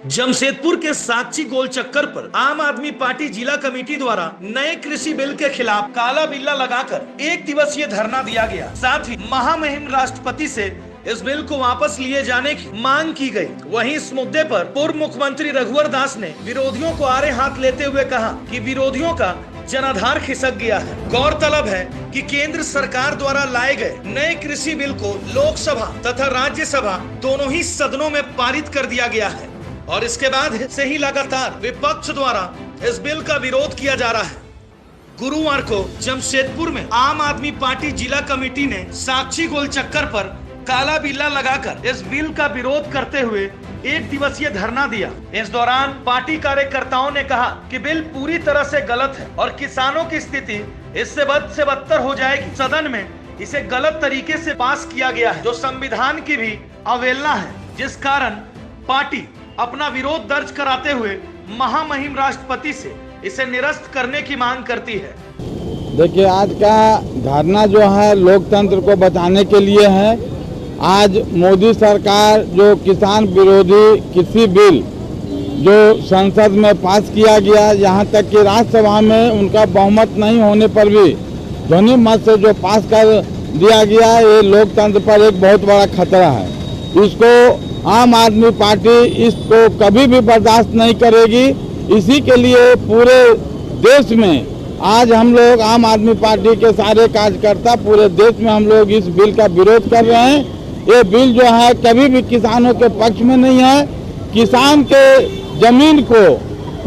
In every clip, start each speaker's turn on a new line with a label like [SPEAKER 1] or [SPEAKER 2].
[SPEAKER 1] जमशेदपुर के साक्षी गोल चक्कर पर आम आदमी पार्टी जिला कमेटी द्वारा नए कृषि बिल के खिलाफ काला बिल्ला लगाकर 1 दिवसीय धरना दिया गया। साथ ही महामहिम राष्ट्रपति से इस बिल को वापस लिए जाने की मांग की गई। वहीं इस मुद्दे पर पूर्व मुख्यमंत्री रघुवर दास ने विरोधियों को आड़े हाथ लेते हुए कहा कि विरोधियों का जनाधार खिसक गया है। गौरतलब है कि केंद्र सरकार द्वारा लाए गए नए कृषि बिल को लोकसभा तथा राज्यसभा दोनों ही सदनों में पारित कर दिया गया है और इसके बाद से ही लगातार विपक्ष द्वारा इस बिल का विरोध किया जा रहा है। गुरुवार को जमशेदपुर में आम आदमी पार्टी जिला कमेटी ने साक्षी गोल चक्कर पर काला बिल्ला लगाकर इस बिल का विरोध करते हुए 1 दिवसीय धरना दिया। इस दौरान पार्टी कार्यकर्ताओं ने कहा कि बिल पूरी तरह से गलत है और किसानों की स्थिति इससे बद से बदतर हो जाएगी। सदन में इसे गलत तरीके से पास किया गया है जो संविधान की भी अवहेलना है, जिस कारण पार्टी अपना विरोध दर्ज कराते हुए महामहिम राष्ट्रपति से इसे निरस्त करने की मांग करती है।
[SPEAKER 2] देखिए, आज का धरना जो है लोकतंत्र को बचाने के लिए है। आज मोदी सरकार जो किसान विरोधी कृषि बिल जो संसद में पास किया गया, यहाँ तक कि राज्यसभा में उनका बहुमत नहीं होने पर भी ध्वनि मत से जो पास कर दिया गया, ये लोकतंत्र पर एक बहुत बड़ा खतरा है। इसको आम आदमी पार्टी इसको कभी भी बर्दाश्त नहीं करेगी। इसी के लिए पूरे देश में आज हम लोग आम आदमी पार्टी के सारे कार्यकर्ता पूरे देश में हम लोग इस बिल का विरोध कर रहे हैं। ये बिल जो है कभी भी किसानों के पक्ष में नहीं है। किसान के जमीन को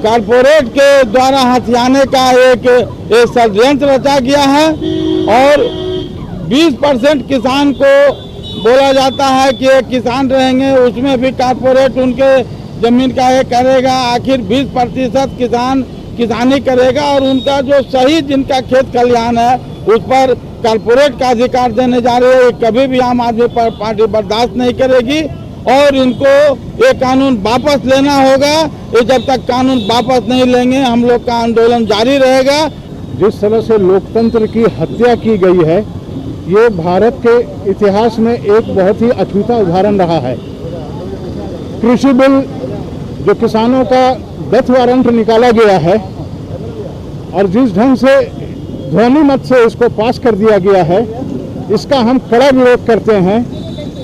[SPEAKER 2] कारपोरेट के द्वारा हथियाने का एक षड्यंत्र रचा गया है और 20% किसान को बोला जाता है कि एक किसान रहेंगे, उसमें भी कारपोरेट उनके जमीन का ये करेगा। आखिर 20% किसान किसानी करेगा और उनका जो सही जिनका खेत खलिहान है उस पर कारपोरेट का अधिकार देने जा रहे हैं। कभी भी आम आदमी पार्टी बर्दाश्त नहीं करेगी और इनको ये कानून वापस लेना होगा। ये जब तक कानून वापस नहीं लेंगे हम लोग का आंदोलन जारी रहेगा।
[SPEAKER 3] जिस तरह से लोकतंत्र की हत्या की गई है, ये भारत के इतिहास में एक बहुत ही अछूता उदाहरण रहा है। कृषि बिल जो किसानों का डेथ वारंट निकाला गया है और जिस ढंग से ध्वनि मत से इसको पास कर दिया गया है, इसका हम कड़ा विरोध करते हैं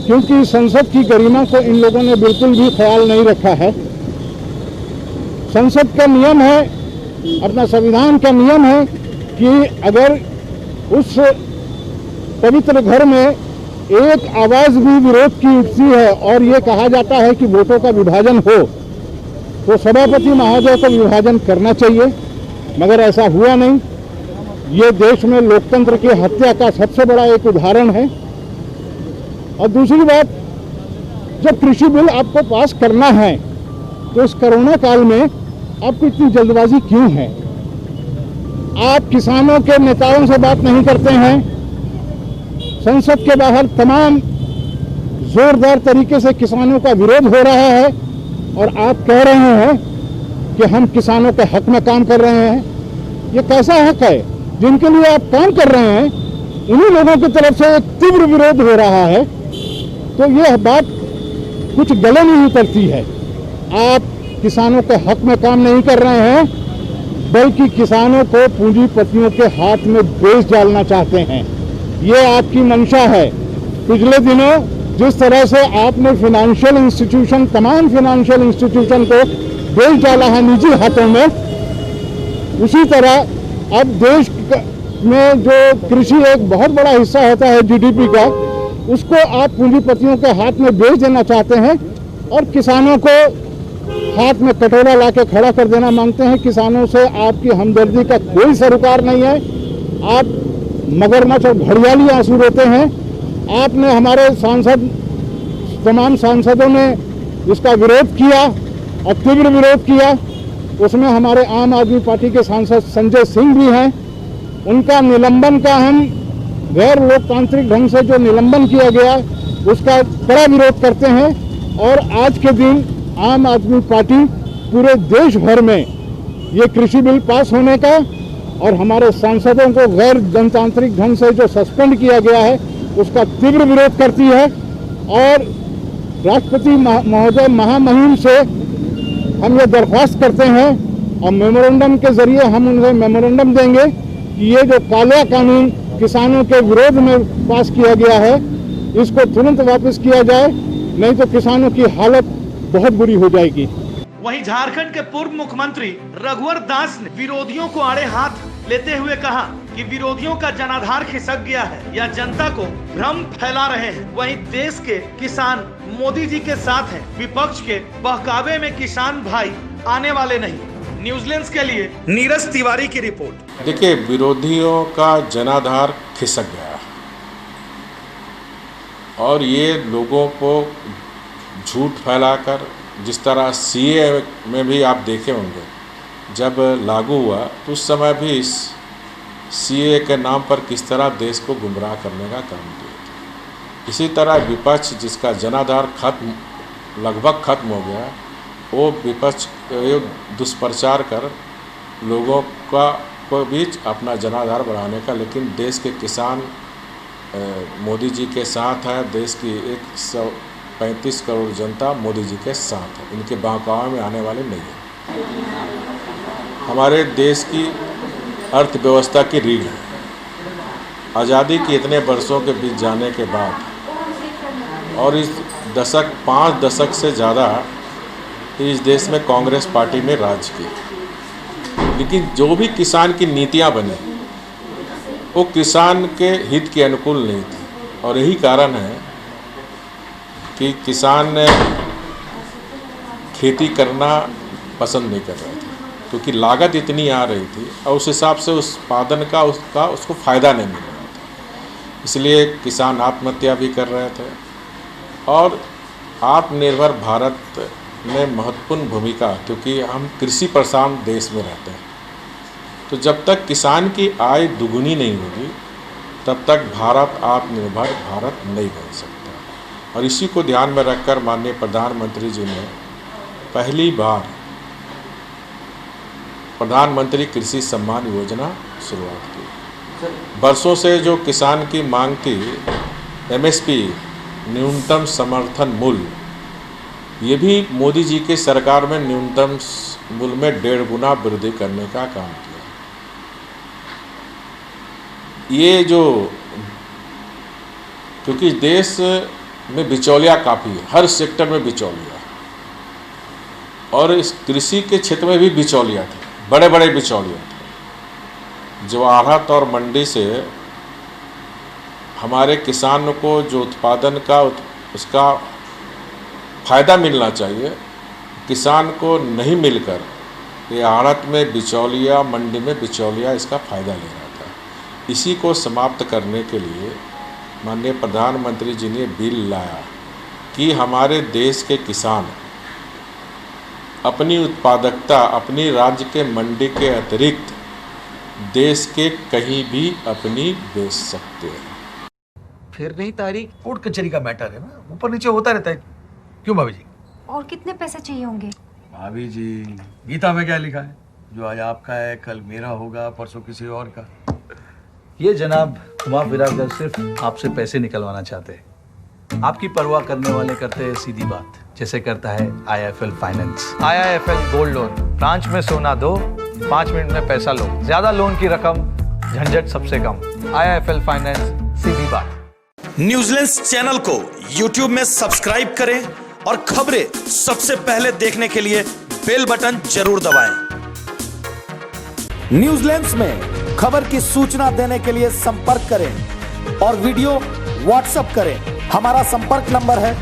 [SPEAKER 3] क्योंकि संसद की गरिमा को इन लोगों ने बिल्कुल भी ख्याल नहीं रखा है। संसद का नियम है, अपना संविधान का नियम है कि अगर उस पवित्र घर में एक आवाज भी विरोध की उठती है और ये कहा जाता है कि वोटों का विभाजन हो तो सभापति महोदय को विभाजन करना चाहिए, मगर ऐसा हुआ नहीं। ये देश में लोकतंत्र की हत्या का सबसे बड़ा एक उदाहरण है। और दूसरी बात, जब कृषि बिल आपको पास करना है तो इस कोरोना काल में आपको इतनी जल्दबाजी क्यों है? आप किसानों के नेताओं से बात नहीं करते हैं। संसद के बाहर तमाम जोरदार तरीके से किसानों का विरोध हो रहा है और आप कह रहे हैं कि हम किसानों के हक में काम कर रहे हैं। ये कैसा हक है? जिनके लिए आप काम कर रहे हैं उन्हीं लोगों की तरफ से एक तीव्र विरोध हो रहा है, तो यह बात कुछ गले नहीं उतरती है। आप किसानों के हक में काम नहीं कर रहे हैं बल्कि किसानों को पूंजीपतियों के हाथ में बेच डालना चाहते हैं। ये आपकी मंशा है। पिछले दिनों जिस तरह से आपने फाइनेंशियल इंस्टीट्यूशन, तमाम फाइनेंशियल इंस्टीट्यूशन को बेच डाला है निजी हाथों में, उसी तरह अब देश में जो कृषि एक बहुत बड़ा हिस्सा होता है जीडीपी का, उसको आप पूंजीपतियों के हाथ में बेच देना चाहते हैं और किसानों को हाथ में कटोरा लाके खड़ा कर देना मांगते हैं। किसानों से आपकी हमदर्दी का कोई सरोकार नहीं है। आप मगरमच्छ और घड़ियाली आंसू रोते हैं। आपने हमारे तमाम सांसदों ने इसका विरोध किया और तीव्र विरोध किया। उसमें हमारे आम आदमी पार्टी के सांसद संजय सिंह भी हैं। उनका निलंबन का हम गैर लोकतांत्रिक ढंग से जो निलंबन किया गया उसका कड़ा विरोध करते हैं। और आज के दिन आम आदमी पार्टी पूरे देश भर में ये कृषि बिल पास होने का और हमारे सांसदों को गैर जनतांत्रिक ढंग से जो सस्पेंड किया गया है उसका तीव्र विरोध करती है और राष्ट्रपति महोदय महामहिम से हम ये दरख्वास्त करते हैं और मेमोरेंडम के जरिए हम उन्हें मेमोरेंडम देंगे कि ये जो काला कानून किसानों के विरोध में पास किया गया है इसको तुरंत वापस किया जाए, नहीं तो किसानों की हालत बहुत बुरी हो जाएगी।
[SPEAKER 1] वहीं झारखंड के पूर्व मुख्यमंत्री रघुवर दास ने विरोधियों को आड़े हाथ लेते हुए कहा कि विरोधियों का जनाधार खिसक गया है या जनता को भ्रम फैला रहे हैं। वहीं देश के किसान मोदी जी के साथ हैं, विपक्ष के बहकावे में किसान भाई आने वाले नहीं। न्यूजीलैंड के लिए नीरज तिवारी की रिपोर्ट।
[SPEAKER 4] देखिए, विरोधियों का जनाधार खिसक गया और ये लोगों को झूठ फैलाकर, जिस तरह सीए में भी आप देखे होंगे जब लागू हुआ तो उस समय भी इस सीए के नाम पर किस तरह देश को गुमराह करने का काम किया। इसी तरह विपक्ष जिसका जनाधार लगभग खत्म हो गया, वो विपक्ष दुष्प्रचार कर लोगों को बीच अपना जनाधार बढ़ाने का, लेकिन देश के किसान मोदी जी के साथ है। देश की 135 करोड़ जनता मोदी जी के साथ है, इनके बहकावे में आने वाले नहीं है। हमारे देश की अर्थव्यवस्था की रीढ़ है। आज़ादी के इतने वर्षों के बीत जाने के बाद और इस 5 दशक से ज़्यादा इस देश में कांग्रेस पार्टी ने राज किया, लेकिन जो भी किसान की नीतियां बनी वो किसान के हित के अनुकूल नहीं थी। और यही कारण है कि किसान खेती करना पसंद नहीं कर रहे थे, क्योंकि लागत इतनी आ रही थी और उस हिसाब से उत्पादन का उसको फ़ायदा नहीं मिल रहा था। इसलिए किसान आत्महत्या भी कर रहे थे। और आत्मनिर्भर भारत में महत्वपूर्ण भूमिका, क्योंकि हम कृषि प्रधान देश में रहते हैं, तो जब तक किसान की आय दुगुनी नहीं होगी तब तक भारत आत्मनिर्भर भारत नहीं बन सकता। और इसी को ध्यान में रखकर माननीय प्रधानमंत्री जी ने पहली बार प्रधानमंत्री कृषि सम्मान योजना शुरुआत की। वर्षों से जो किसान की मांग थी एमएसपी, न्यूनतम समर्थन मूल्य, ये भी मोदी जी के सरकार में न्यूनतम मूल्य में 1.5 गुना वृद्धि करने का काम किया। ये जो, क्योंकि देश में बिचौलिया काफ़ी है, हर सेक्टर में बिचौलिया, और इस कृषि के क्षेत्र में भी बिचौलिया थे, बड़े बड़े बिचौलिया थे, जो आढ़त और मंडी से हमारे किसान को जो उत्पादन का उसका फ़ायदा मिलना चाहिए, किसान को नहीं मिलकर ये आढ़त में बिचौलिया, मंडी में बिचौलिया इसका फ़ायदा ले रहा था। इसी को समाप्त करने के लिए माननीय प्रधानमंत्री जी ने बिल लाया कि हमारे देश के किसान अपनी उत्पादकता अपनी राज्य के मंडी के अतिरिक्त देश के कहीं भी अपनी बेच सकते हैं।
[SPEAKER 5] फिर नहीं तारीख, कोर्ट कचहरी का मैटर है ना, ऊपर नीचे होता रहता है। क्यों भाभी जी?
[SPEAKER 6] और कितने पैसे चाहिए होंगे?
[SPEAKER 5] भाभी जी, गीता में क्या लिखा है, जो आज आपका है कल मेरा होगा, परसों किसी और का। ये जनाब घुमा फिरा कर सिर्फ आपसे पैसे निकलवाना चाहते हैं। आपकी परवाह करने वाले करते हैं सीधी बात, जैसे करता है IIFL finance. IIFL gold loan, branch में सोना दो, 5 मिनट में पैसा लो, ज्यादा लोन की रकम, झंझट सबसे कम। IIFL फाइनेंस, सीधी बात।
[SPEAKER 1] न्यूजीलैंड चैनल को YouTube में सब्सक्राइब करें और खबरें सबसे पहले देखने के लिए बेल बटन जरूर दबाएं।
[SPEAKER 7] न्यूजीलैंड में खबर की सूचना देने के लिए संपर्क करें और वीडियो व्हाट्सएप करें। हमारा संपर्क नंबर है